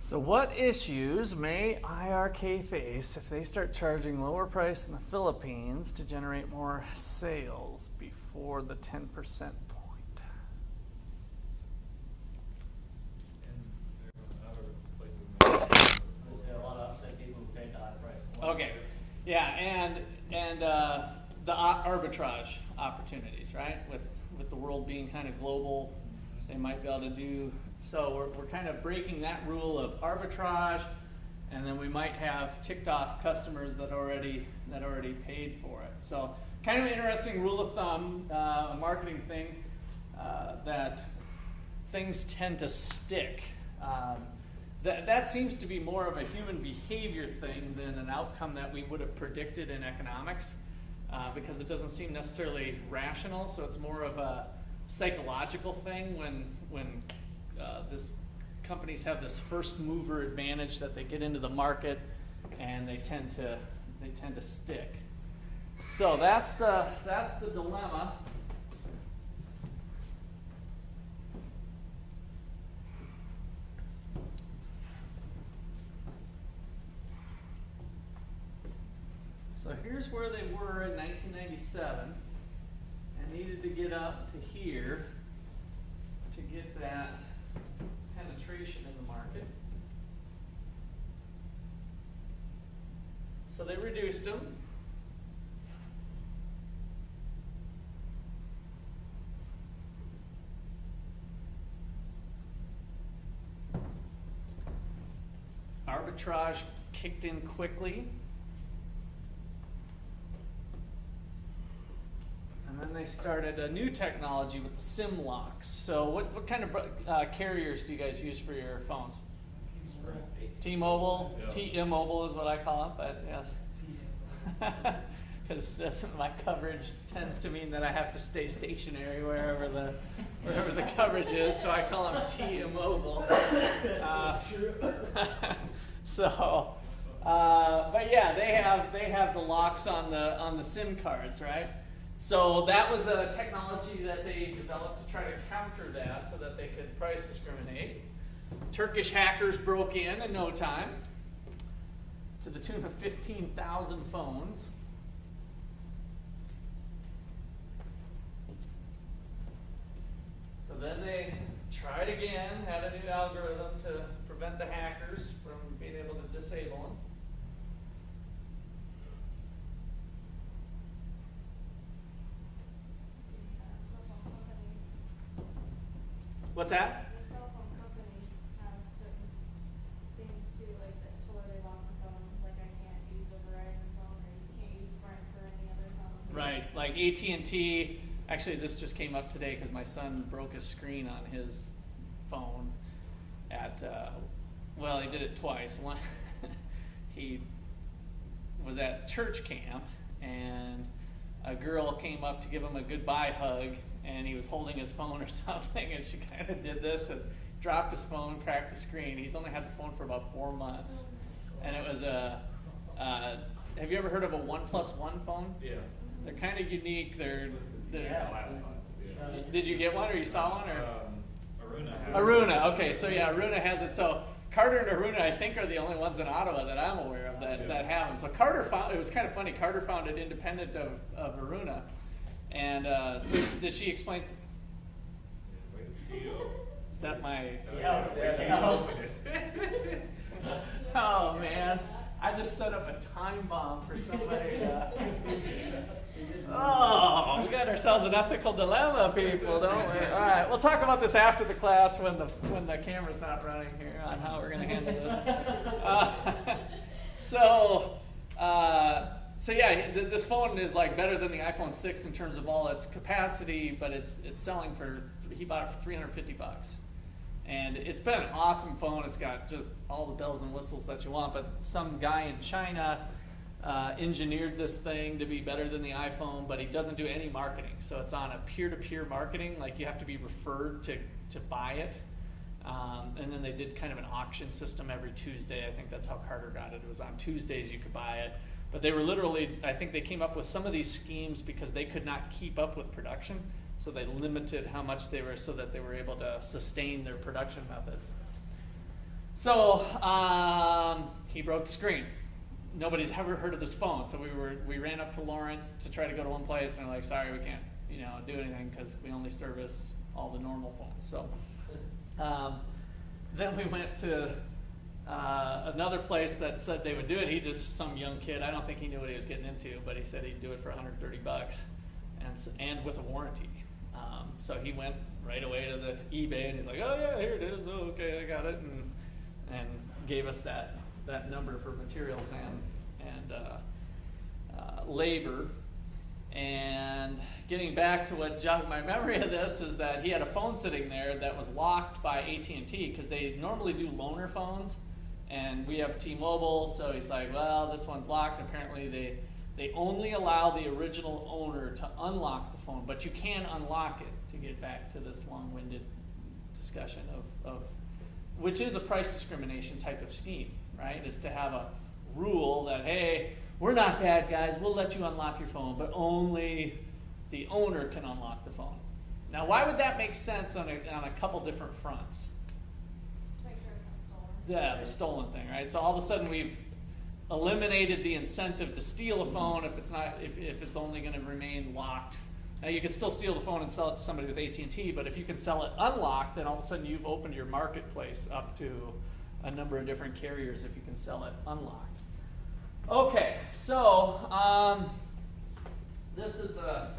So what issues may IRK face if they start charging lower price in the Philippines to generate more sales before the 10% point? Okay, yeah, and the arbitrage opportunities, right? With the world being kind of global, they might be able to do. So we're kind of breaking that rule of arbitrage, and then we might have ticked off customers that already paid for it. So kind of an interesting rule of thumb, a marketing thing, that things tend to stick. That seems to be more of a human behavior thing than an outcome that we would have predicted in economics, because it doesn't seem necessarily rational. So it's more of a psychological thing when this companies have this first mover advantage that they get into the market and they tend to stick. So that's the dilemma. So here's where they were in 1997 and needed to get up to here to get that penetration in the market. So they reduced them. Arbitrage kicked in quickly. And then they started a new technology with SIM locks. So what kind of carriers do you guys use for your phones? T-Mobile? Yeah. T-Mobile is what I call it, but yes. Because my coverage tends to mean that I have to stay stationary wherever the coverage is, so I call them T-Mobile. But yeah, they have the locks on the SIM cards, right? So that was a technology that they developed to try to counter that so that they could price discriminate. Turkish hackers broke in no time to the tune of 15,000 phones. So then they tried again, had a new algorithm to prevent the hackers from being able to disable them. What's that? The cell phone companies have certain things too, like that totally lock the phones. Like I can't use a Verizon phone, or you can't use Sprint for any other phone. Right, like AT&T. Actually, this just came up today because my son broke his screen on his phone at. Well, he did it twice. One, he was at church camp, and a girl came up to give him a goodbye hug. And he was holding his phone or something, and she kind of did this and dropped his phone, cracked the screen. He's only had the phone for about 4 months. And it was have you ever heard of a 1+1 phone? Yeah. They're kind of unique. Did you get one, or you saw one? Or Aruna. Okay, so yeah, Aruna has it. So Carter and Aruna, I think, are the only ones in Ottawa that I'm aware of that have them. So Carter found, it was kind of funny, Carter found it independent of Aruna. And so did she explain? Is that my? Oh man, I just set up a time bomb for somebody. Oh, we got ourselves an ethical dilemma, people, don't we? All right, we'll talk about this after the class when the camera's not running here on how we're going to handle this. So yeah, this phone is like better than the iPhone 6 in terms of all its capacity, but it's selling for, he bought it for $350. And it's been an awesome phone. It's got just all the bells and whistles that you want, but some guy in China engineered this thing to be better than the iPhone, but he doesn't do any marketing. So it's on a peer-to-peer marketing, like you have to be referred to buy it. And then they did kind of an auction system every Tuesday. I think that's how Carter got it. It was on Tuesdays you could buy it. But they were literally, I think they came up with some of these schemes because they could not keep up with production. So they limited how much they were so that they were able to sustain their production methods. So he broke the screen. Nobody's ever heard of this phone, so we ran up to Lawrence to try to go to one place, and they're like, sorry, we can't do anything because we only service all the normal phones. So then we went to another place that said they would do it. He just some young kid. I don't think he knew what he was getting into, but he said he'd do it for $130 and with a warranty. So he went right away to the eBay and he's like, oh yeah, here it is. Oh, okay, I got it, and gave us that number for materials and labor. And getting back to what jogged my memory of this is that he had a phone sitting there that was locked by AT&T because they normally do loaner phones, and we have T-Mobile, so he's like, well, this one's locked. Apparently they only allow the original owner to unlock the phone, but you can unlock it, to get back to this long-winded discussion of which is a price discrimination type of scheme, right? Is to have a rule that, hey, we're not bad guys, we'll let you unlock your phone, but only the owner can unlock the phone. Now, why would that make sense on a couple different fronts? Make sure it's not stolen. Yeah, the stolen thing, right? So all of a sudden we've eliminated the incentive to steal a phone if it's only going to remain locked. Now you can still steal the phone and sell it to somebody with AT&T, but if you can sell it unlocked, then all of a sudden you've opened your marketplace up to a number of different carriers if you can sell it unlocked. Okay, so this is a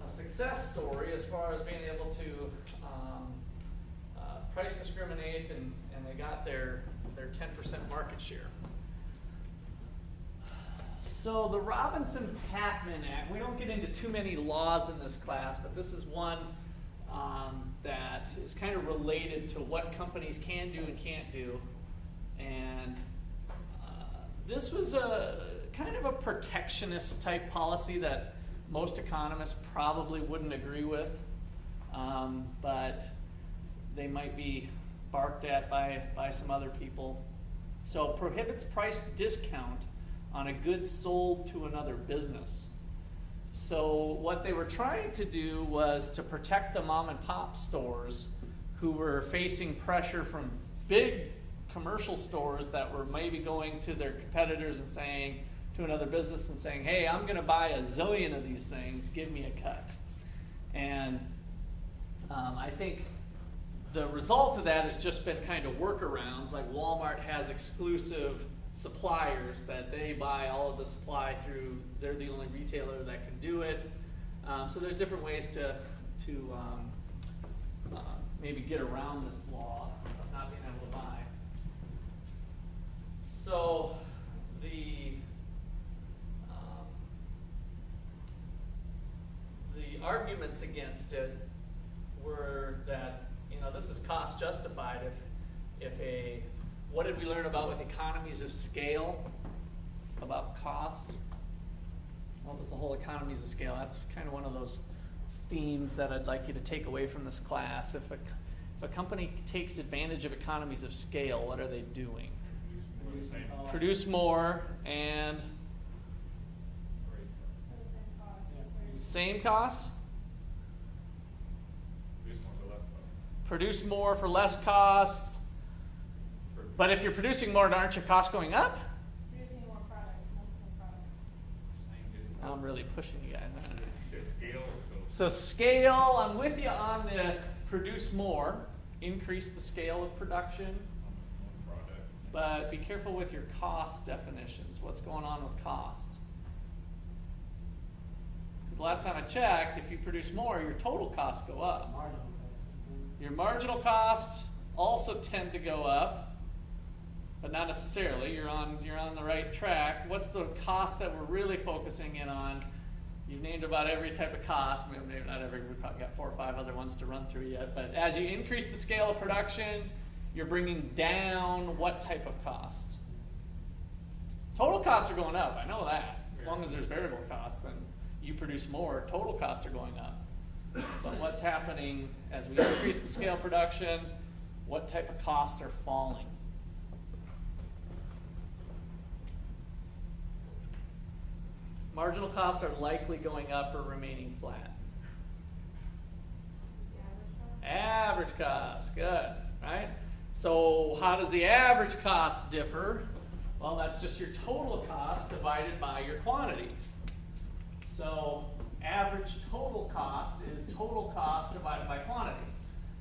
success story as far as being able to price discriminate, and they got their 10% market share. So the Robinson-Patman Act, we don't get into too many laws in this class, but this is one that is kind of related to what companies can do and can't do. And this was a kind of a protectionist type policy that most economists probably wouldn't agree with, but they might be barked at by some other people. So prohibits price discount on a good sold to another business. So what they were trying to do was to protect the mom and pop stores who were facing pressure from big commercial stores that were maybe going to their competitors and saying to another business and saying, hey, I'm going to buy a zillion of these things, give me a cut. And I think the result of that has just been kind of workarounds, like Walmart has exclusive suppliers that they buy all of the supply through. They're the only retailer that can do it. So there's different ways to maybe get around this law of not being able to buy. So the arguments against it were that this is cost justified what did we learn about with economies of scale about cost? What was the whole economies of scale? That's kind of one of those themes that I'd like you to take away from this class. If a company takes advantage of economies of scale, what are they doing? Produce more and same cost? Produce more for less costs. But if you're producing more, aren't your costs going up? Producing more products, multiple products. I'm really pushing you guys. So scale, I'm with you on the produce more, increase the scale of production. But be careful with your cost definitions. What's going on with costs? Because the last time I checked, if you produce more, your total costs go up. Your marginal costs also tend to go up, but not necessarily. You're on the right track. What's the cost that we're really focusing in on? You've named about every type of cost. Maybe not every. We've probably got 4 or 5 other ones to run through yet. But as you increase the scale of production, you're bringing down what type of costs? Total costs are going up. I know that. As long as there's variable costs, then you produce more. Total costs are going up. But what's happening as we increase the scale of production? What type of costs are falling? Marginal costs are likely going up or remaining flat. The average cost? Average cost, good, right? So how does the average cost differ? Well, that's just your total cost divided by your quantity. So average total cost is total cost divided by quantity.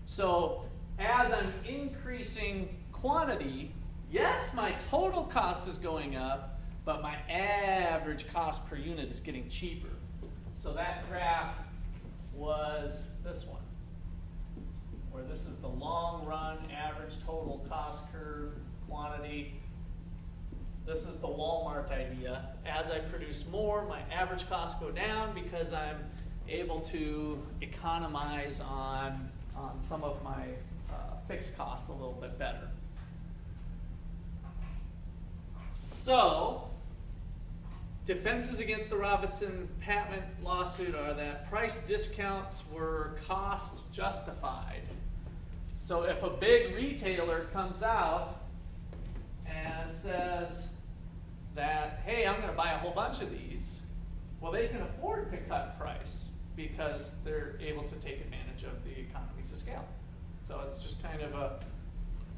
So as I'm increasing quantity, yes, my total cost is going up, but my average cost per unit is getting cheaper. So that graph was this one, where this is the long run average total cost curve quantity. This is the Walmart idea. As I produce more, my average costs go down because I'm able to economize on some of my fixed costs a little bit better. So, defenses against the Robinson-Patman lawsuit are that price discounts were cost justified. So if a big retailer comes out and says that, hey, I'm going to buy a whole bunch of these, well, they can afford to cut price because they're able to take advantage of the economies of scale. So it's just kind of a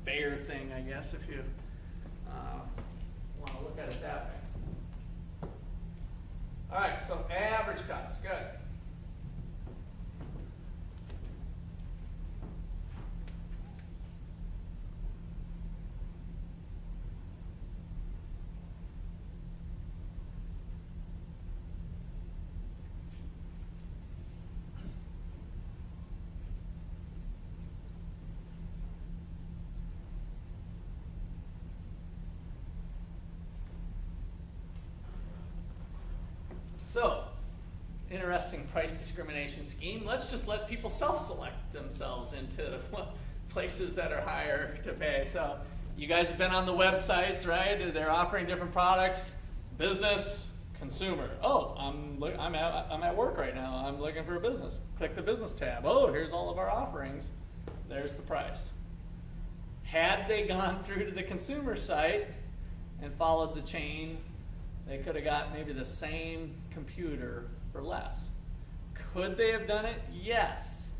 fair thing, I guess, if you want to look at it that way. All right, so average cost, good. So, interesting price discrimination scheme. Let's just let people self-select themselves into places that are higher to pay. So, you guys have been on the websites, right? They're offering different products. Business, consumer. Oh, I'm at work right now. I'm looking for a business. Click the business tab. Oh, here's all of our offerings. There's the price. Had they gone through to the consumer site and followed the chain, they could have got maybe the same computer for less. Could they have done it? Yes.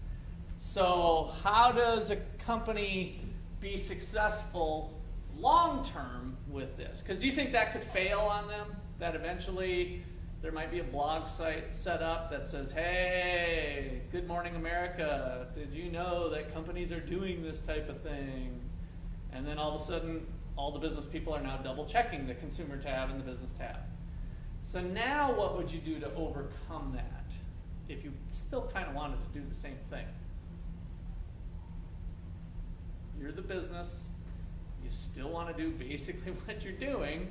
So how does a company be successful long term with this? Because do you think that could fail on them? That eventually there might be a blog site set up that says, hey, Good Morning America, did you know that companies are doing this type of thing? And then all of a sudden, all the business people are now double checking the consumer tab and the business tab. So now what would you do to overcome that if you still kind of wanted to do the same thing? You're the business, you still want to do basically what you're doing,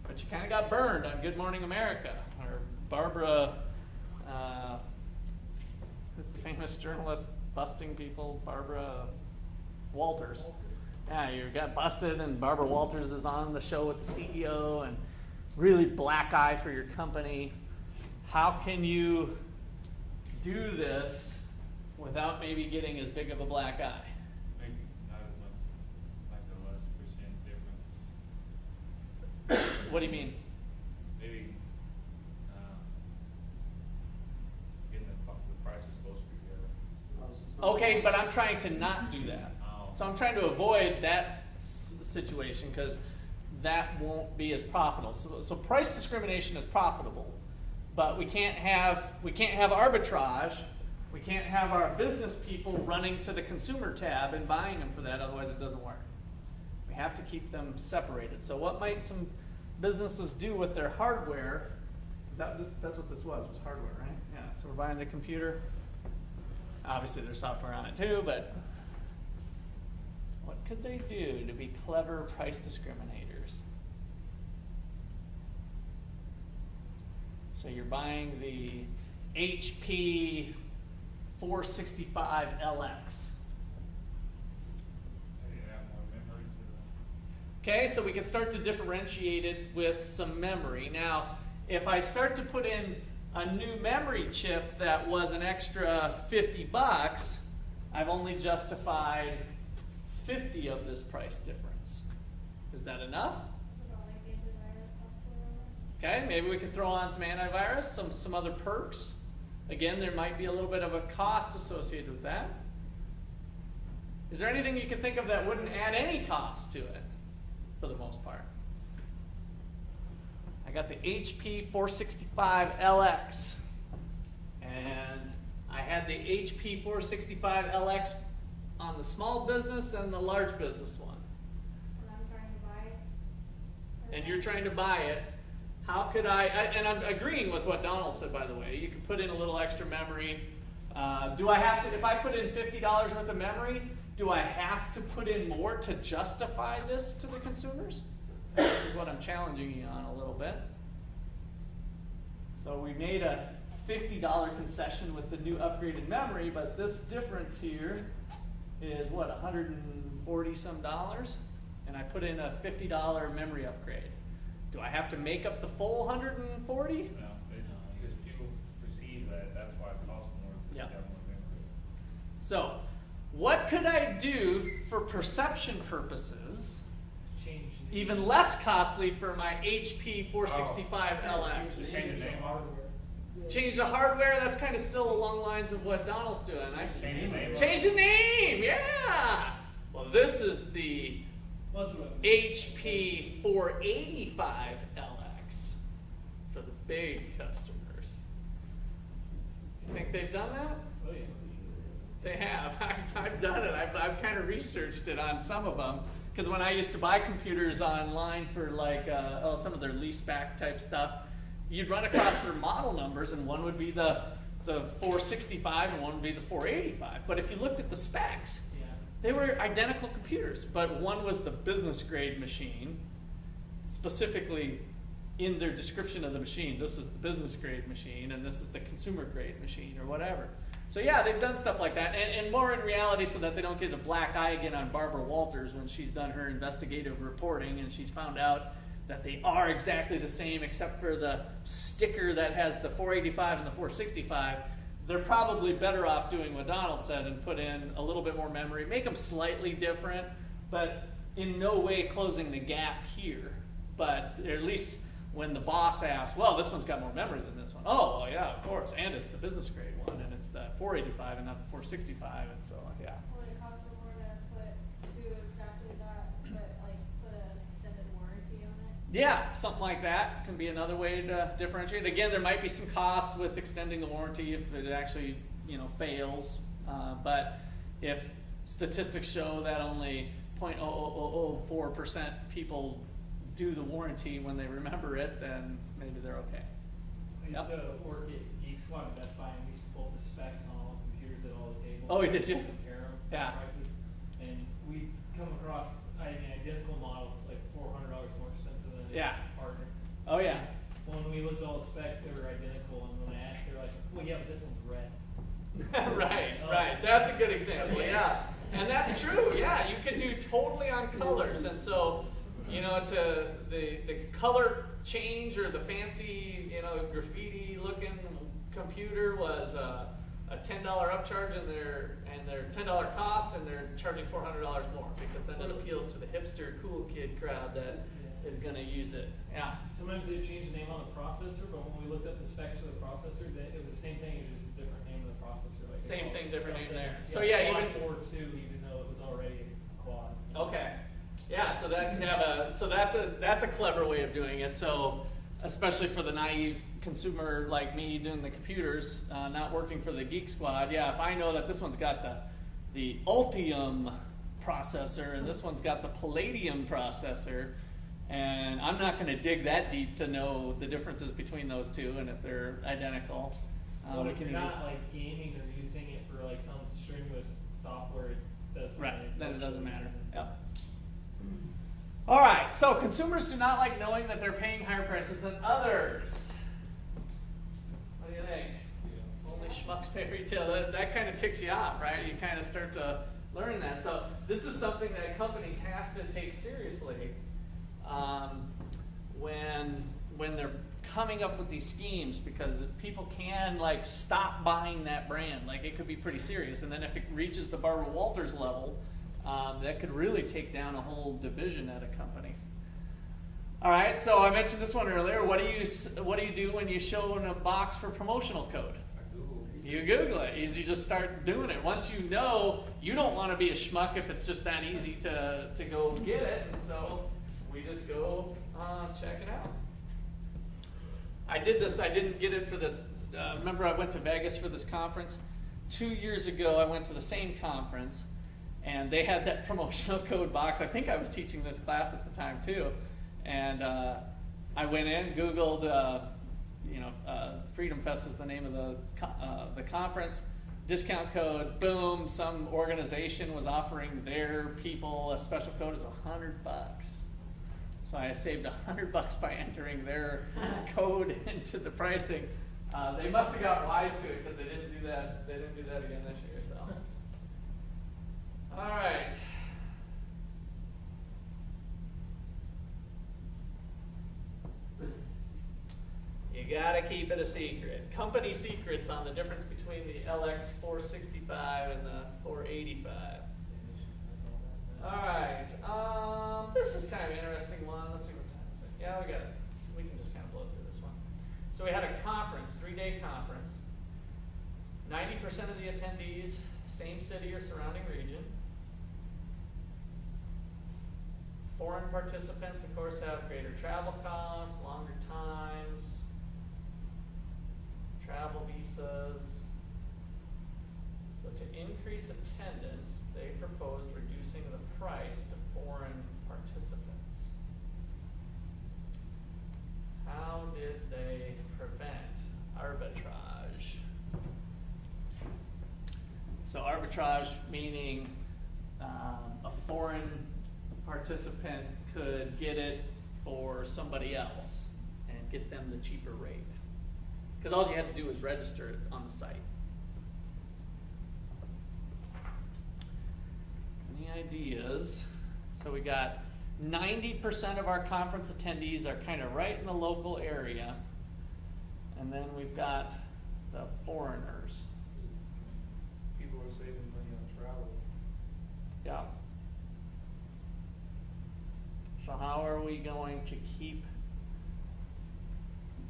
but you kind of got burned on Good Morning America, or Barbara, who's the famous journalist busting people, Barbara Walters. Yeah, you got busted and Barbara Walters is on the show with the CEO and really black eye for your company. How can you do this without maybe getting as big of a black eye? Make not as much, like a less % difference. What do you mean? Maybe getting the price is supposed to be there. Okay, but I'm trying to not do that. So I'm trying to avoid that situation because that won't be as profitable. So price discrimination is profitable, but we can't have arbitrage. We can't have our business people running to the consumer tab and buying them for that. Otherwise, it doesn't work. We have to keep them separated. So what might some businesses do with their hardware? That's what this was hardware, right? Yeah. So we're buying the computer. Obviously, there's software on it too, but what could they do to be clever price discriminators? So you're buying the HP 465 LX. Maybe add more memory to Okay, so we can start to differentiate it with some memory. Now, if I start to put in a new memory chip that was an extra $50, I've only justified 50 of this price difference. Is that enough? Okay, maybe we can throw on some antivirus, some other perks. Again, there might be a little bit of a cost associated with that. Is there anything you can think of that wouldn't add any cost to it, for the most part? I got the HP 465 LX, and I had the HP 465 LX on the small business and the large business one. And I'm trying to buy it. And you're trying to buy it. How could and I'm agreeing with what Donald said, by the way. You could put in a little extra memory. Do I have to, if I put in $50 worth of memory, do I have to put in more to justify this to the consumers? This is what I'm challenging you on a little bit. So we made a $50 concession with the new upgraded memory, but this difference here is what, $140 some dollars? And I put in a $50 memory upgrade. Do I have to make up the full 140? No, just people perceive that that's why it costs more. Yeah. To have more memory. So, what could I do for perception purposes, Change even less costly for my HP 465 Just LX? change the name. Change the hardware, that's kind of still along lines of what Donald's doing. Change the name. Change the name, yeah! Well, this is the HP 485 LX for the big customers. Do you think they've done that? Oh, yeah. They have. I've done it. I've kind of researched it on some of them. Because when I used to buy computers online for like some of their lease back type stuff, you'd run across their model numbers, and one would be the 465 and one would be the 485. But if you looked at the specs, Yeah. they were identical computers, but one was the business grade machine, specifically in their description of the machine. This is the business grade machine, and this is the consumer grade machine, or whatever. So yeah, they've done stuff like that, and more in reality so that they don't get a black eye again on Barbara Walters when she's done her investigative reporting and she's found out that they are exactly the same except for the sticker that has the 485 and the 465. They're probably better off doing what Donald said and put in a little bit more memory, make them slightly different, but in no way closing the gap here. But at least when the boss asks, well, this one's got more memory than this one. Oh, well, yeah, of course, and it's the business grade one, and it's the 485 and not the 465, and so, yeah. Will it cost more to do exactly that, but like put an extended warranty on it? Yeah, something like that can be another way to differentiate. Again, there might be some costs with extending the warranty if it actually, fails. But if statistics show that only 0.0004% people do the warranty when they remember it, then maybe they're okay. I used to work at Geek Squad at Best Buy, and we used to pull up the specs on all the computers at all the tables. Oh, did you? Compare them, Yeah. prices. And we come across identical models, like $400 more expensive than Yeah. its partner. Oh, yeah. When we looked at all the specs, they were identical, and when I asked, they were like, well, yeah, but this one's red. right. That's a good example, yeah. And that's true, yeah. You can do totally on colors. And so, to the color change or the fancy, graffiti looking computer was a $10 upcharge and their $10 cost, and they're charging $400 more because then it appeals to the hipster cool kid crowd that is going to use it. Yeah. Sometimes they change the name on the processor, but when we looked at the specs for the processor, it was the same thing, it was just a different name of the processor. Like Same thing, different name there. Yeah, So yeah, quad even 4.2, even though it was already a quad. okay. Yeah, so that can have that's a clever way of doing it. So especially for the naive consumer like me doing the computers, not working for the Geek Squad, yeah, if I know that this one's got the Ultium processor and this one's got the Palladium processor, and I'm not going to dig that deep to know the differences between those two and if they're identical. But we if can you're either- not like gaming or using it for like some strenuous software, it doesn't Right, matter. then it doesn't matter. Yep. All right, so consumers do not like knowing that they're paying higher prices than others. What do you think? Only schmucks pay retail. That kind of ticks you off, right? You kind of start to learn that. So this is something that companies have to take seriously when they're coming up with these schemes, because people can stop buying that brand. It could be pretty serious, and then if it reaches the Barbara Walters level, that could really take down a whole division at a company. All right, so I mentioned this one earlier. What do you do when you show in a box for promotional code? I Google. You Google it. You just start doing it. Once you know, you don't want to be a schmuck if it's just that easy to go get it. And so we just go check it out. I did this. I didn't get it for this. Remember, I went to Vegas for this conference. 2 years ago, I went to the same conference, and they had that promotional code box. I think I was teaching this class at the time too, and I went in, Googled. Freedom Fest is the name of the conference. Discount code, boom, some organization was offering their people a special code of $100. So I saved $100 by entering their code into the pricing. They must have got wise to it because they didn't do that. They didn't do that again this year. So, all right. You gotta keep it a secret. Company secrets on the difference between the LX 465 and the 485. All right. This is kind of an interesting one. Let's see what time is it. Yeah, we got it. We can just kind of blow through this one. So we had a conference, 3-day conference. 90% of the attendees, same city or surrounding region. Foreign participants, of course, have greater travel costs, longer times, travel visas. So to increase attendance, they proposed reducing the price to foreign participants. How did they prevent arbitrage? So arbitrage meaning a foreign participant could get it for somebody else and get them the cheaper rate. Because all you had to do was register it on the site. Any ideas? So we got 90% of our conference attendees are kind of right in the local area. And then we've got the foreigners. People are saving money on travel. Yeah. So how are we going to keep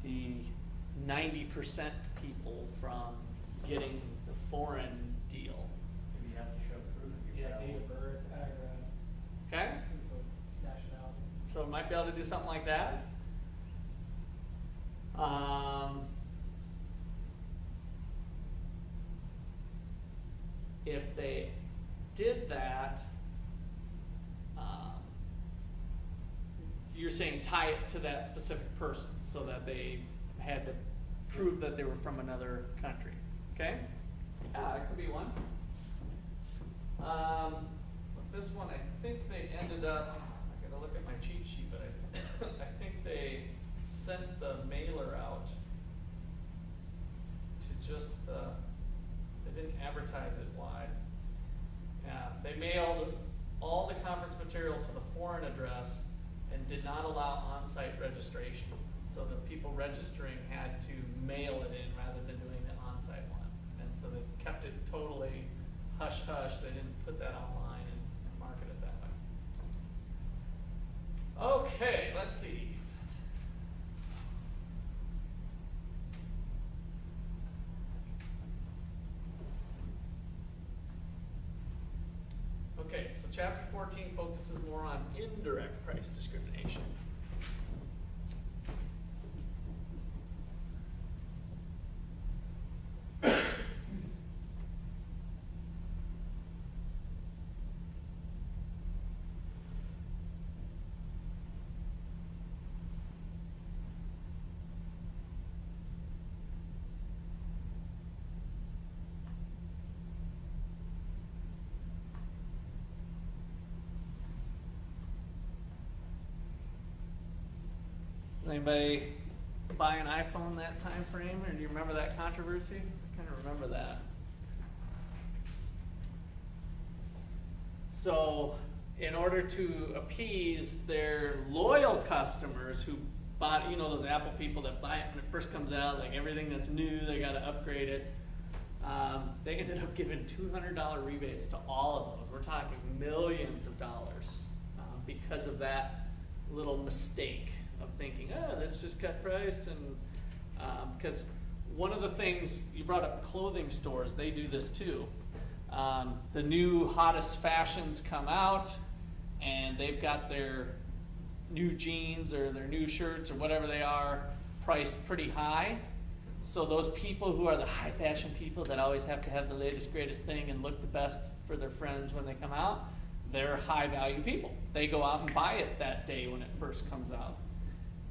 the 90% people from getting the foreign deal? Maybe you have to show proof of your Yeah, travel. date of birth, address, Okay? proof of nationality. So we might be able to do something like that. If they did that, you're saying tie it to that specific person so that they had to prove that they were from another country. Okay? Yeah, that could be one. This one, I think they ended up, I gotta look at my cheat sheet, but I think they sent the mailer out to just, they didn't advertise it wide. Yeah, they mailed all the conference material to the foreign address and did not allow on-site registration. So the people registering had to mail it in rather than doing the on-site one. And so they kept it totally hush-hush. They didn't put that online and market it that way. Okay, let's see. Okay, so chapter 14 focuses more on indirect price discrimination. Anybody buy an iPhone that time frame, or do you remember that controversy? I kind of remember that. So, in order to appease their loyal customers who bought, you know, those Apple people that buy it when it first comes out, like everything that's new, they got to upgrade it. They ended up giving $200 rebates to all of those. We're talking millions of dollars because of that little mistake of thinking, oh, let's just cut price. And because one of the things, you brought up clothing stores, they do this too. The new hottest fashions come out, and they've got their new jeans or their new shirts or whatever they are priced pretty high. So those people who are the high fashion people that always have to have the latest, greatest thing and look the best for their friends when they come out, they're high value people. They go out and buy it that day when it first comes out.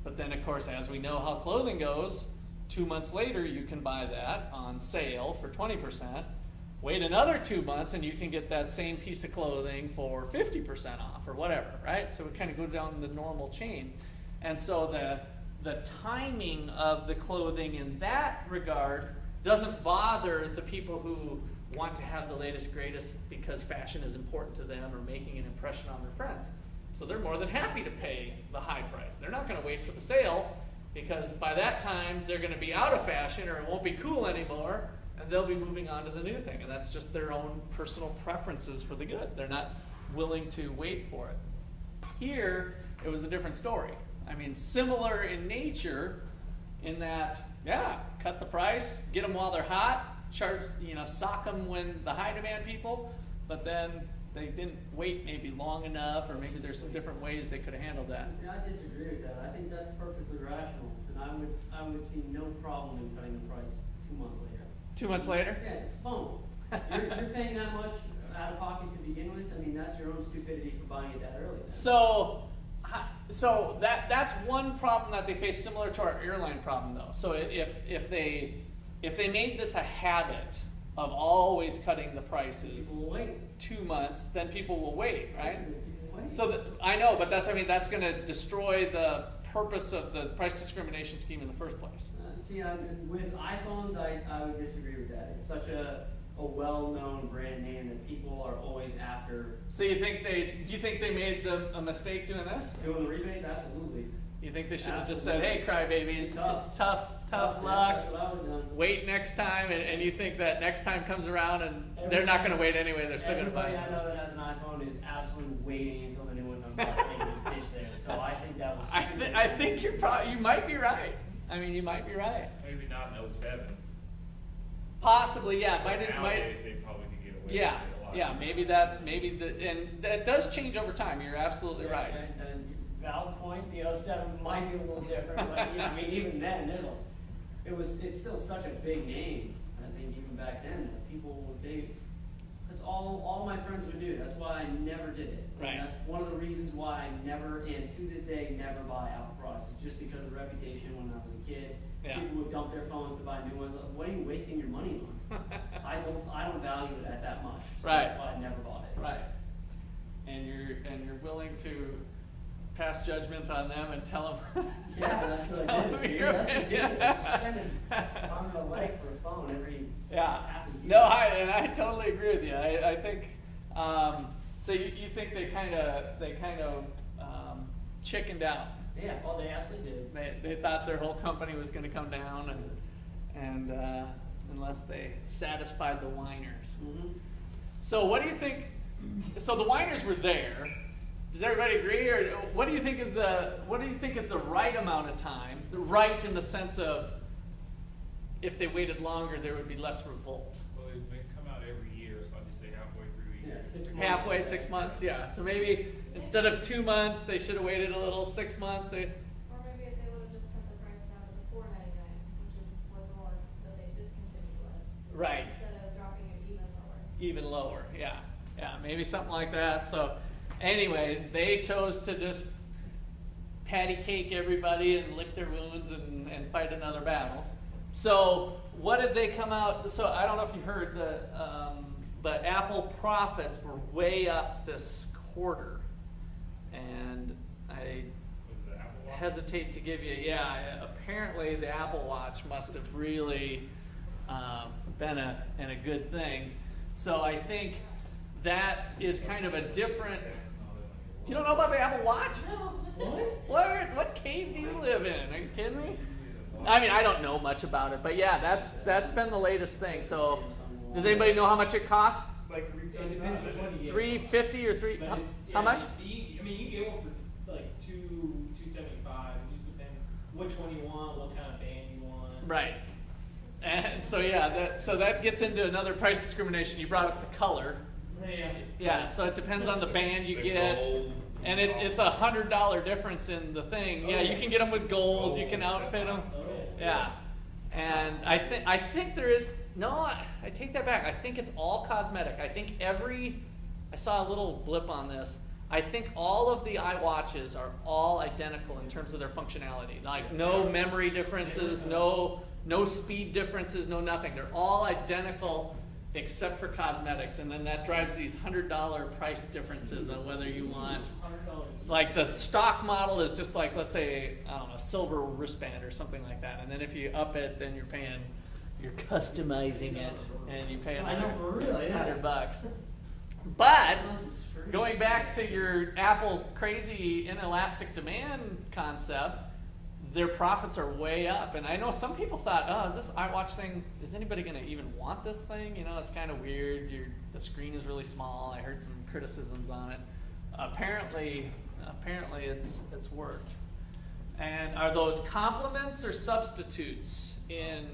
But then, of course, as we know how clothing goes, 2 months later you can buy that on sale for 20%. Wait another 2 months and you can get that same piece of clothing for 50% off or whatever, right? So we kind of go down the normal chain. And so the timing of the clothing in that regard doesn't bother the people who want to have the latest, greatest because fashion is important to them or making an impression on their friends. So they're more than happy to pay the high price. They're not going to wait for the sale because by that time they're going to be out of fashion or it won't be cool anymore, and they'll be moving on to the new thing. And that's just their own personal preferences for the good. They're not willing to wait for it. Here, it was a different story. I mean, similar in nature in that, yeah, cut the price, get them while they're hot, charge, sock them when the high demand people, but then they didn't wait maybe long enough, or maybe there's some different ways they could have handled that. See, I disagree with that. I think that's perfectly rational, and I would see no problem in cutting the price 2 months later. 2 months later? Yeah, it's a phone. You're paying that much out of pocket to begin with. I mean, that's your own stupidity for buying it that early. So that's one problem that they face, similar to our airline problem, though. So if they made this a habit of always cutting the prices, People will wait. 2 months, then people will wait, right? People will wait. So I know, but that's going to destroy the purpose of the price discrimination scheme in the first place. See, with iPhones, I would disagree with that. It's such a well-known brand name that people are always after. So do you think they made a mistake doing this? Doing the rebates? Absolutely. You think they should have just said, "Hey, crybabies, tough Yeah, luck. that's what I would have done. Wait next time," and you think that next time comes around and they're not going to wait anyway. They're still going to buy Everybody it. I know that has an iPhone is absolutely waiting until the new one comes out. So they can just pitch there. So I think that was. I think you might be right. I mean, you might be right. Maybe not in 07. Possibly, yeah. Nowadays, they probably could get away Yeah, with it a lot. yeah. And that does change over time. You're absolutely right. And valid point. The 07 might be a little different, but I mean, even then, it's still such a big name. I think even back then, that that's all my friends would do. That's why I never did it. Right. And that's one of the reasons why I never, and to this day, never buy Apple products. It's just because of the reputation when I was a kid. Yeah. People would dump their phones to buy new ones. What are you wasting your money on? I don't value it at that much. So Right. That's why I never bought it. Right. And you're willing to pass judgment on them and tell them. Yeah, that's what tell I them did. your That's opinion. ridiculous. You're spending arm and a leg for a phone every Yeah. half a year. No, I totally agree with you. I think so. You think they kind of chickened out. Yeah, well, they absolutely did. They thought their whole company was going to come down, and unless they satisfied the whiners. Mm-hmm. So what do you think? So the whiners were there. Does everybody agree, or what do you think is the right amount of time? The right in the sense of, if they waited longer, there would be less revolt. Well, they come out every year, so I'll just say halfway through the year. Yeah, 6 months. Halfway, 6 months, yeah. So maybe instead of 2 months, they should have waited a little. 6 months, they. Or maybe if they would have just cut the price down to the $4.99, which is what more that they discontinued was. Right. Instead of dropping it even lower. Even lower, yeah, maybe something like that. So anyway, they chose to just patty cake everybody and lick their wounds and fight another battle. So what did they come out? So I don't know if you heard but Apple profits were way up this quarter, and I Was it the Apple Watch? hesitate to give you. Yeah, apparently the Apple Watch must have really been a good thing. So I think that is kind of a different. You don't know about the Apple Watch? What cave do you live in? Are you kidding me? I mean, I don't know much about it, but yeah, that's been the latest thing. So, does anybody know how much it costs? Like It depends which one you get. $350 or three? But How, it's, how much? I mean, you get one for like $275. It just depends which one you want, what kind of band you want. Right. And so yeah, that gets into another price discrimination. You brought up the color. Yeah. Yeah, so it depends on the band you The get, gold, and it's $100 difference in the thing. Yeah, you can get them with gold. You can outfit them. Okay. Yeah, and I think there is no. I take that back. I think it's all cosmetic. I saw a little blip on this. I think all of the iWatches are all identical in terms of their functionality. Like no memory differences, no speed differences, no nothing. They're all identical except for cosmetics, and then that drives these $100 price differences on whether you want. $100. Like the stock model is just like, let's say, I don't know, a silver wristband or something like that. And then if you up it, then you're customizing it, and you pay I know for real, yes. $100. But going back to your Apple crazy inelastic demand concept, their profits are way up. And I know some people thought, oh, is this iWatch thing, is anybody going to even want this thing? You know, it's kind of weird. The screen is really small. I heard some criticisms on it. Apparently it's worked. And are those complements or substitutes in?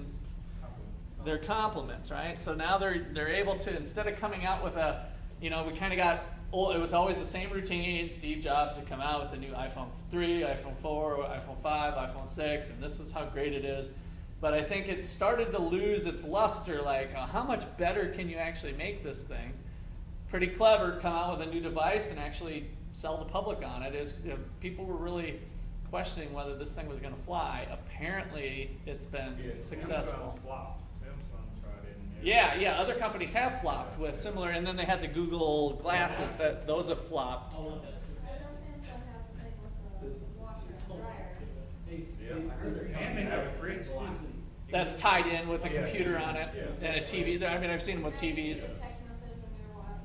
They're complements, right? So now they're able to, instead of coming out with a, we kind of got, it was always the same routine. Steve Jobs would come out with the new iPhone 3, iPhone 4, iPhone 5, iPhone 6, and this is how great it is. But I think it started to lose its luster, like how much better can you actually make this thing? Pretty clever, come out with a new device and actually sell the public on it. People were really questioning whether this thing was going to fly. Apparently, it's been successful. Samsung flopped. Samsung tried it. Yeah, other companies have flopped with similar, and then they had the Google glasses that those have flopped. I love that super. I know Samsung has the thing with the washer and dryer. Yeah. And they have a fridge too. That's tied in with a Yeah. computer on it Yeah. and a TV. I mean, I've seen them with And then you TVs. get a text message when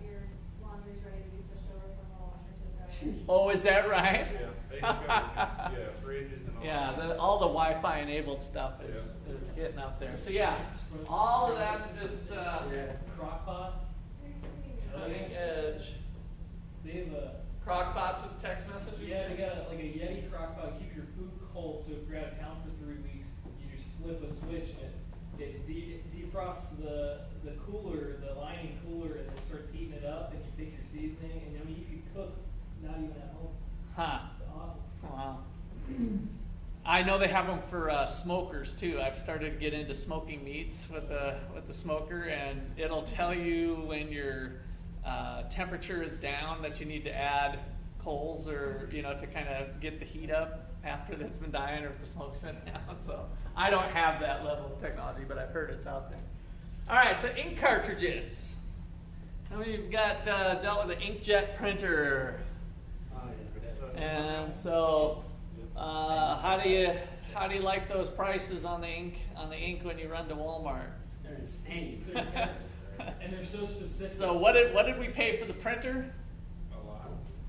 your laundry's ready to be switched over from the washer to the dryer. Oh, is that right? Yeah, they have everything. Yeah, fridges and all. Yeah, all the Wi-Fi enabled stuff is getting up there. So yeah, all of that's just Crock pots. cutting edge. They have a Crock pots with text messages. Yeah, they got like a Yeti crock pot. Keep your food cold. So if you're out of town for 3 weeks, you just flip a switch and it defrosts the cooler, the lining cooler, and it starts heating it up. And you pick your seasoning, and I mean you can cook not even at home. Huh. It's awesome. Wow. I know they have them for smokers too. I've started to get into smoking meats with the smoker, and it'll tell you when your temperature is down that you need to add coals or to kind of get the heat up after it's been dying or if the smoke's been down. So I don't have that level of technology, but I've heard it's out there. All right, so ink cartridges. Now we've got dealt with the inkjet printer, and so. How do you like those prices on the ink when you run to Walmart? They're insane. And they're so specific. So what did we pay for the printer? A lot.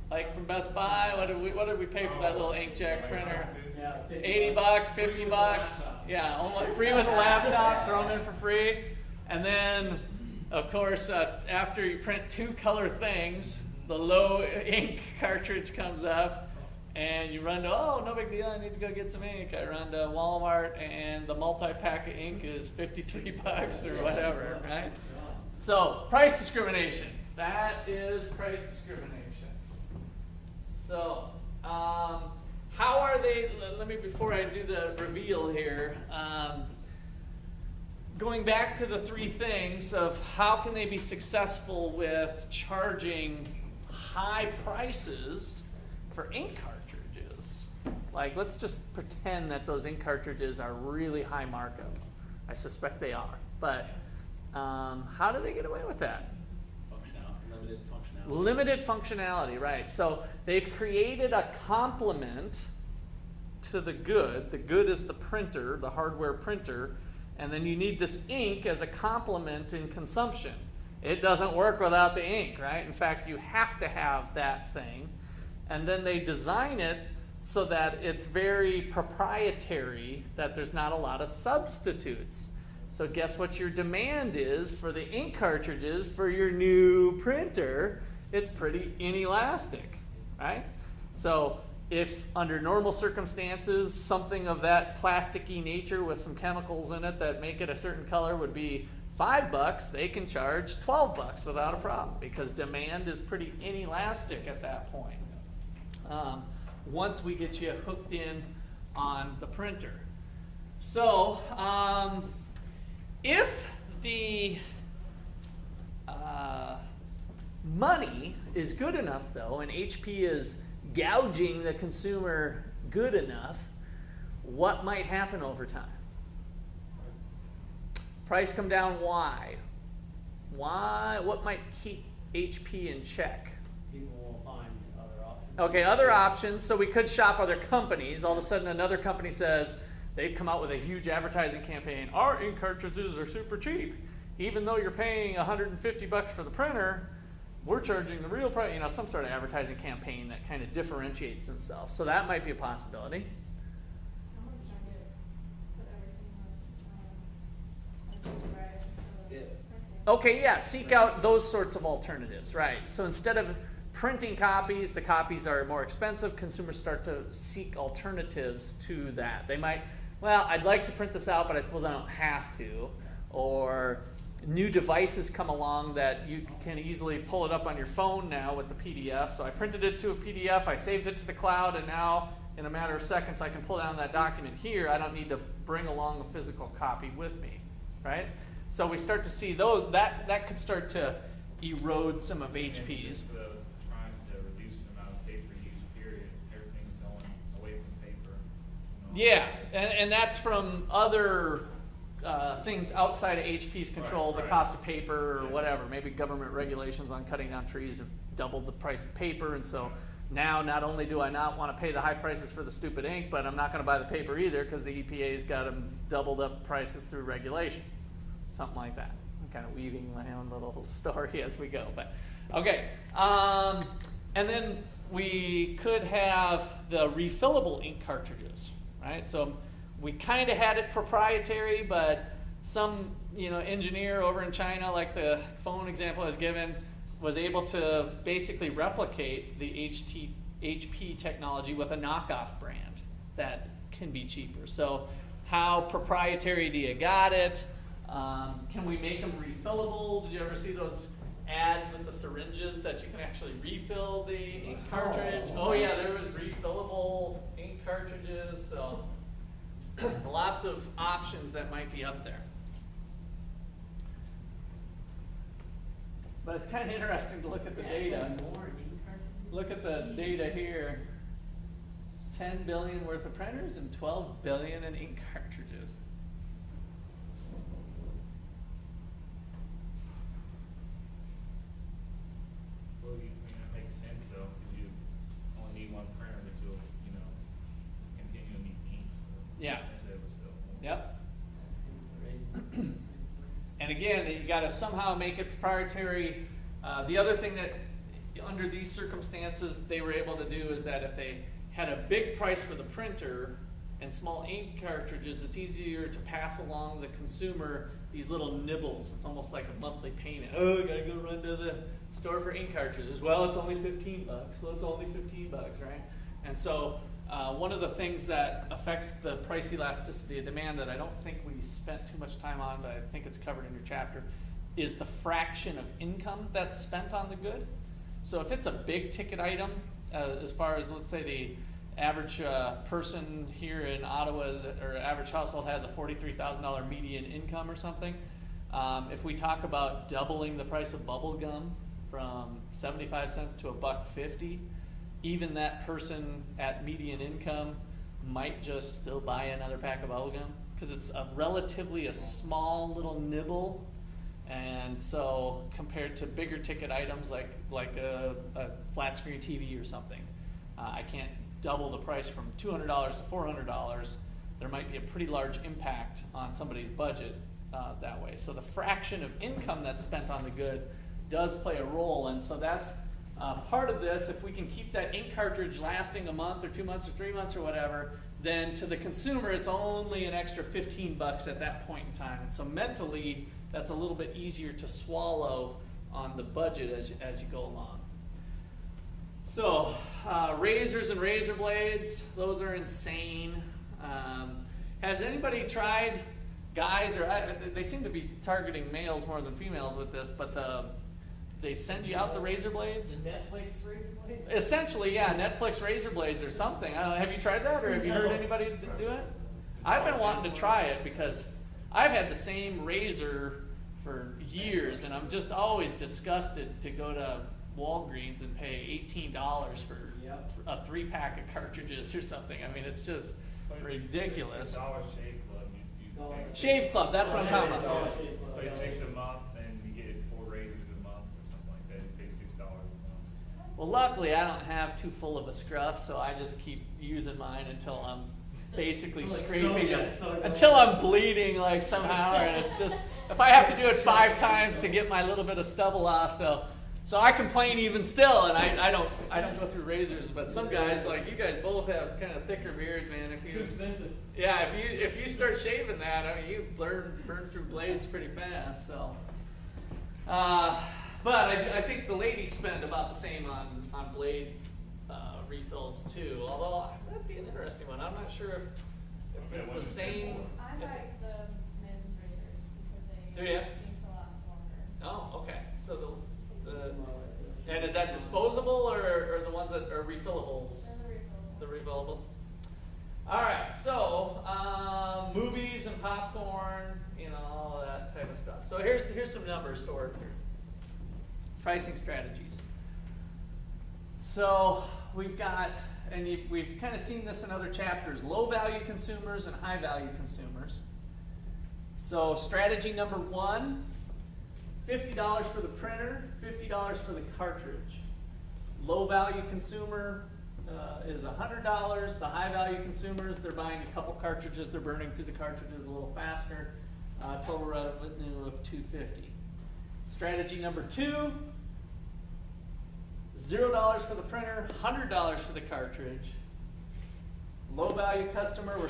Like from Best Buy, what did we pay for that little inkjet printer? Yeah, $80, $50. Yeah, almost free with a laptop. Throw them in for free, and then of course after you print 2 color things, the low ink cartridge comes up. And you run to, no big deal, I need to go get some ink. I run to Walmart and the multi-pack of ink is $53 or whatever, right? So, price discrimination. That is price discrimination. So, how are they, before I do the reveal here, going back to the 3 things of how can they be successful with charging high prices for ink cartridges. Like, let's just pretend that those ink cartridges are really high markup. I suspect they are. But how do they get away with that? Limited functionality, right. So they've created a complement to the good. The good is the printer, the hardware printer. And then you need this ink as a complement in consumption. It doesn't work without the ink, right? In fact, you have to have that thing. And then they design it so that it's very proprietary, that there's not a lot of substitutes. So guess what your demand is for the ink cartridges for your new printer? It's pretty inelastic, right? So if under normal circumstances, something of that plasticky nature with some chemicals in it that make it a certain color would be $5, they can charge $12 without a problem because demand is pretty inelastic at that point. Once we get you hooked in on the printer. So, if the money is good enough, though, and HP is gouging the consumer good enough, what might happen over time? Price come down, why? Why? What might keep HP in check? People will find other options. Okay, other options. So we could shop other companies. All of a sudden another company says, they've come out with a huge advertising campaign. Our ink cartridges are super cheap. Even though you're paying $150 for the printer, we're charging the real price. You know, some sort of advertising campaign that kind of differentiates themselves. So that might be a possibility. I'm gonna try to put everything like right, so printing. Okay, yeah, seek out those sorts of alternatives, right? So instead of printing copies, the copies are more expensive. Consumers start to seek alternatives to that. They might, well, I'd like to print this out, but I suppose I don't have to. Or new devices come along that you can easily pull it up on your phone now with the PDF. So I printed it to a PDF, I saved it to the cloud, and now in a matter of seconds I can pull down that document here. I don't need to bring along a physical copy with me, right? So we start to see those, that could start to erode some of HP's. Just, trying to reduce the amount of paper use, period. Everything's going away from paper. You know. Yeah, and that's from other things outside of HP's control, Right. the cost of paper or whatever. Maybe government regulations on cutting down trees have doubled the price of paper, and so now not only do I not want to pay the high prices for the stupid ink, but I'm not going to buy the paper either because the EPA's got them doubled up prices through regulation. Something like that. I'm kind of weaving my own little story as we go. But okay, and then we could have the refillable ink cartridges, right? So we kind of had it proprietary, but some engineer over in China, like the phone example I was given, was able to basically replicate the HP technology with a knockoff brand that can be cheaper. So how proprietary do you got it? Can we make them refillable? Did you ever see those ads with the syringes that you can actually refill the ink cartridge? Oh yeah, there was refillable ink cartridges. So lots of options that might be up there. But it's kind of interesting to look at the data. Look at the data here. 10 billion worth of printers and 12 billion in ink cartridges. Well, that makes sense though, because you only need one printer, but you'll, continue to need ink. So Yeah. essentially it was still more. Yep. And again, you got to somehow make it proprietary. The other thing that, under these circumstances, they were able to do is that if they had a big price for the printer and small ink cartridges, it's easier to pass along the consumer these little nibbles. It's almost like a monthly payment. Oh, I gotta go run to the store for ink cartridges. Well, it's only $15. Well, it's only $15, right? And so one of the things that affects the price elasticity of demand that I don't think we spent too much time on, but I think it's covered in your chapter, is the fraction of income that's spent on the good. So if it's a big ticket item, as far as, let's say, the average person here in Ottawa, or average household has a $43,000 median income or something, if we talk about doubling the price of bubble gum from 75 cents to $1.50, even that person at median income might just still buy another pack of bubble gum because it's relatively a small little nibble. And so compared to bigger ticket items like a flat screen TV or something, I can't double the price from $200 to $400. There might be a pretty large impact on somebody's budget that way. So the fraction of income that's spent on the good does play a role, and so that's part of this. If we can keep that ink cartridge lasting a month or 2 months or 3 months or whatever, then to the consumer it's only an extra $15 at that point in time. And so mentally, that's a little bit easier to swallow on the budget as you go along. So, razors and razor blades, those are insane. Has anybody tried, guys, they seem to be targeting males more than females with this, but they send you out the razor blades? The Netflix razor blade? Essentially, yeah, Netflix razor blades or something. I don't know, have you tried that, or have you heard anybody do it? I've been wanting to try it because I've had the same razor for years, and I'm just always disgusted to go to Walgreens and pay $18 for a 3-pack of cartridges or something. I mean, it's just ridiculous. Dollar Shave Club. You Shave Club, that's what I'm talking about. pay $6 a month, and you get 4 razors a month or something like that. You pay $6 a month. Well, luckily I don't have too full of a scruff, so I just keep using mine until I'm basically scraping it, until I'm bleeding like somehow, and it's just, if I have to do it 5 times to get my little bit of stubble off, so I complain even still, and I don't go through razors, but some guys, like you guys both have kind of thicker beards, man. If you, Too expensive. yeah, if you start shaving that, I mean, you burn through blades pretty fast. So, but I think the ladies spend about the same on blade refills too. Although that'd be an interesting one. I'm not sure if it's the same. I like the men's razors because Do they ya? seem to last longer. Oh, okay. So and is that disposable or the ones that are refillables? They're The refillables. All right. So movies and popcorn, all that type of stuff. So here's some numbers to work through. Pricing strategies. So we've got, and we've kind of seen this in other chapters, low value consumers and high value consumers. So strategy number 1, $50 for the printer, $50 for the cartridge. Low value consumer is $100. The high value consumers, they're buying a couple cartridges, they're burning through the cartridges a little faster. Total revenue of $250. Strategy number 2, $0 for the printer, $100 for the cartridge. Low value customer, we're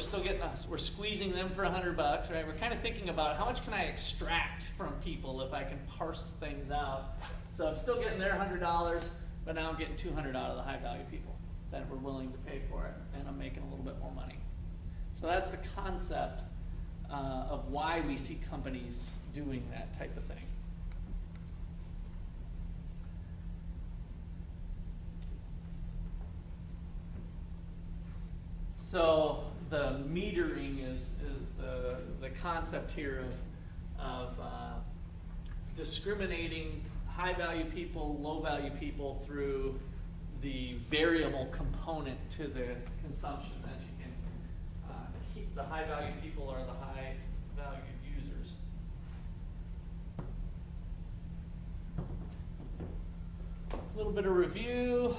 squeezing them for $100, right? We're kind of thinking about how much can I extract from people if I can parse things out. So I'm still getting their $100, but now I'm getting $200 out of the high value people that were willing to pay for it, and I'm making a little bit more money. So that's the concept of why we see companies doing that type of thing. So the metering is the concept here of discriminating high value people, low value people through the variable component to the consumption that you can keep. The high value people are the high valued users. A little bit of review.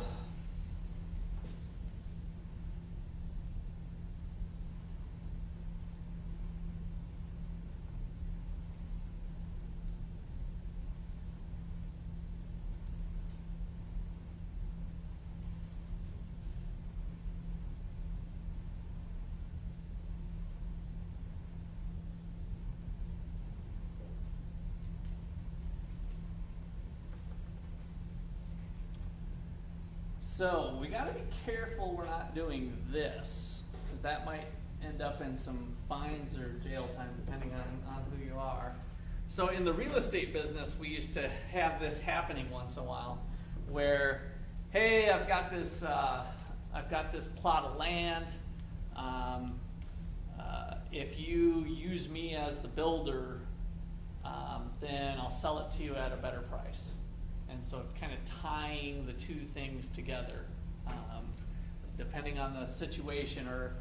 So we got to be careful we're not doing this, because that might end up in some fines or jail time depending on who you are. So in the real estate business, we used to have this happening once in a while, where, hey, I've got this plot of land. If you use me as the builder, then I'll sell it to you at a better price. And so kind of tying the two things together, depending on the situation, or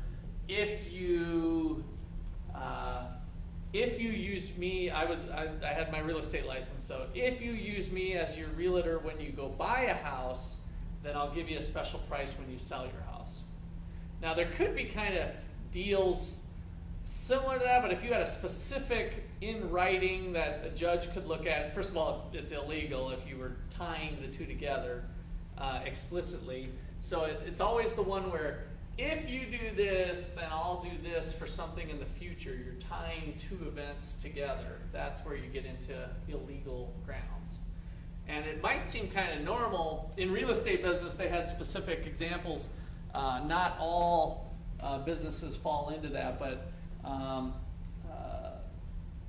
if you use me, I had my real estate license, so if you use me as your realtor when you go buy a house, then I'll give you a special price when you sell your house. Now there could be kind of deals similar to that, but if you had a specific in writing that a judge could look at, first of all, it's illegal if you were tying the two together explicitly. So it's always the one where if you do this, then I'll do this for something in the future. You're tying two events together. That's where you get into illegal grounds. And it might seem kind of normal. In real estate business, they had specific examples. Not all businesses fall into that, but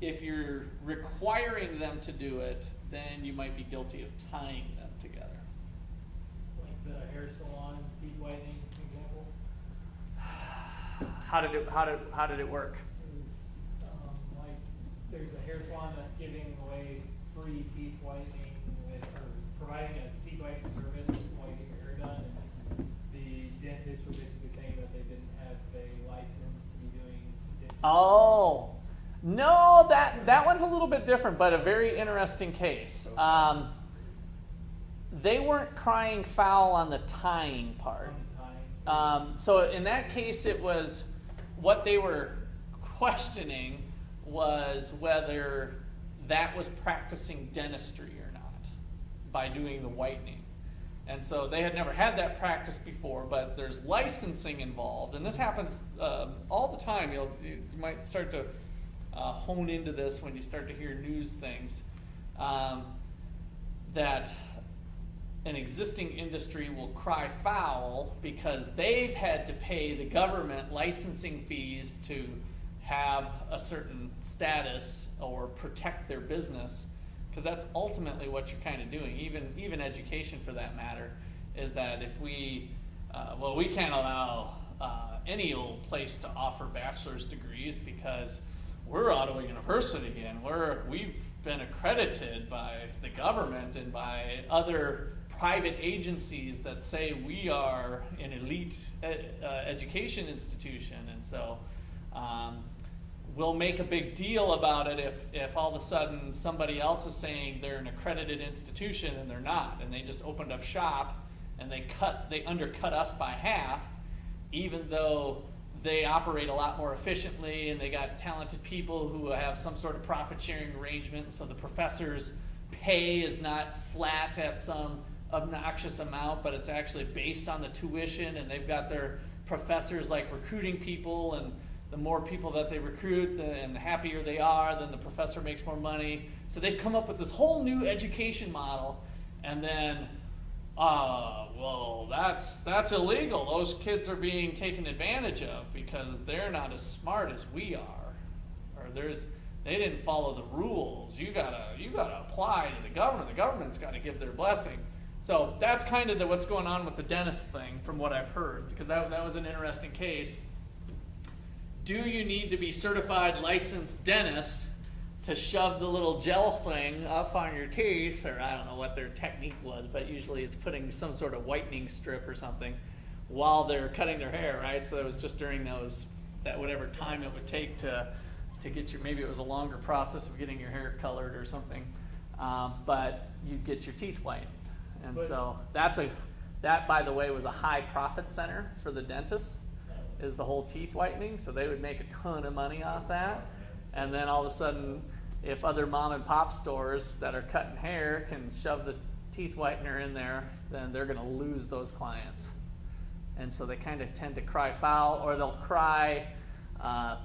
if you're requiring them to do it, then you might be guilty of tying them together. Like the hair salon, teeth whitening example. How did it work? It was like there's a hair salon that's giving away free teeth whitening or providing a teeth whitening service while you get your hair done. And the dentists were basically saying that they didn't have a license to be doing dentistry. Oh, no, that one's a little bit different, but a very interesting case. They weren't crying foul on the tying part. So in that case, it was what they were questioning was whether that was practicing dentistry or not by doing the whitening. And so they had never had that practice before, but there's licensing involved. And this happens all the time. You might start to hone into this when you start to hear news things, that an existing industry will cry foul because they've had to pay the government licensing fees to have a certain status or protect their business, because that's ultimately what you're kind of doing. Even education, for that matter, is that if we can't allow any old place to offer bachelor's degrees because we're Ottawa University and we've been accredited by the government and by other private agencies that say we are an elite education institution, and so we'll make a big deal about it if all of a sudden somebody else is saying they're an accredited institution and they're not, and they just opened up shop and they undercut us by half, even though they operate a lot more efficiently and they got talented people who have some sort of profit sharing arrangement, so the professors' pay is not flat at some obnoxious amount, but it's actually based on the tuition, and they've got their professors like recruiting people, and the more people that they recruit and the happier they are, then the professor makes more money. So they've come up with this whole new education model, and then well, that's illegal. Those kids are being taken advantage of because they're not as smart as we are, or they didn't follow the rules. You gotta apply to the government. The government's got to give their blessing. So that's kind of what's going on with the dentist thing, from what I've heard, because that was an interesting case. Do you need to be certified licensed dentist to shove the little gel thing up on your teeth? Or I don't know what their technique was, but usually it's putting some sort of whitening strip or something while they're cutting their hair, right? So it was just during that whatever time it would take to get maybe it was a longer process of getting your hair colored or something, but you'd get your teeth whitened. And so that, by the way, was a high profit center for the dentists, is the whole teeth whitening. So they would make a ton of money off that. And then all of a sudden, if other mom and pop stores that are cutting hair can shove the teeth whitener in there, then they're going to lose those clients. And so they kind of tend to cry foul, or they'll cry,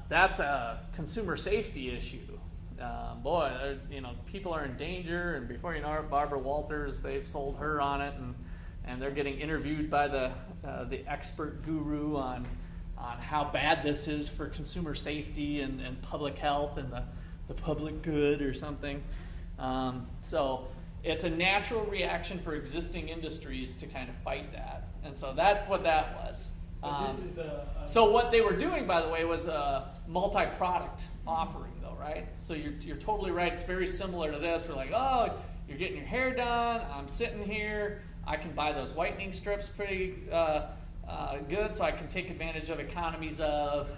that's a consumer safety issue. People are in danger, and before you know it, Barbara Walters, they've sold her on it, and they're getting interviewed by the expert guru on how bad this is for consumer safety and public health and the public good or something. So it's a natural reaction for existing industries to kind of fight that, and so that's what that was. But this is So what they were doing, by the way, was a multi-product offering, though, right? So you're totally right. It's very similar to this. We're like, oh, you're getting your hair done. I'm sitting here. I can buy those whitening strips pretty good, so I can take advantage of economies of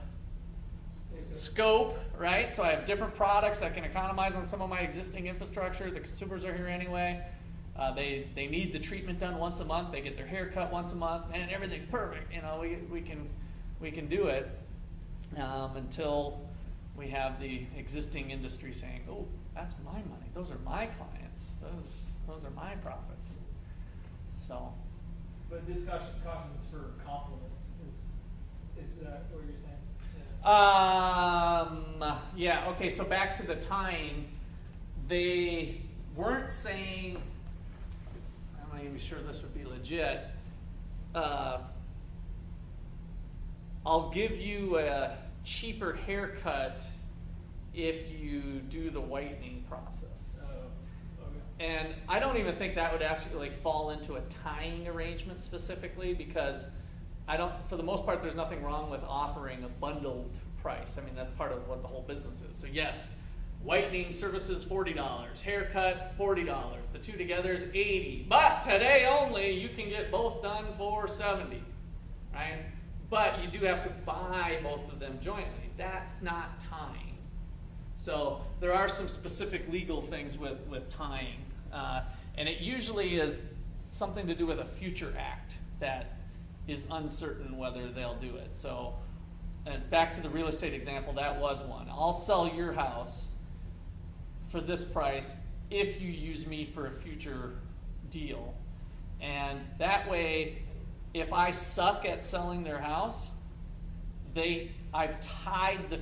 scope, right? So I have different products. I can economize on some of my existing infrastructure. The consumers are here anyway. They need the treatment done once a month. They get their hair cut once a month, and everything's perfect. We can do it until we have the existing industry saying, "Oh, that's my money. Those are my clients. Those are my profits." So. But this caution is for compliments. Is that what you're saying? Yeah. Okay. So back to the tying, they weren't saying want to be sure this would be legit. I'll give you a cheaper haircut if you do the whitening process. Okay. And I don't even think that would actually fall into a tying arrangement specifically, because for the most part, there's nothing wrong with offering a bundled price. I mean, that's part of what the whole business is. So yes, whitening services $40, haircut $40. The two together is $80. But today only, you can get both done for $70, right? But you do have to buy both of them jointly. That's not tying. So there are some specific legal things with tying. And it usually is something to do with a future act that is uncertain whether they'll do it. So, and back to the real estate example, that was one. I'll sell your house for this price if you use me for a future deal. And that way, if I suck at selling their house, I've tied the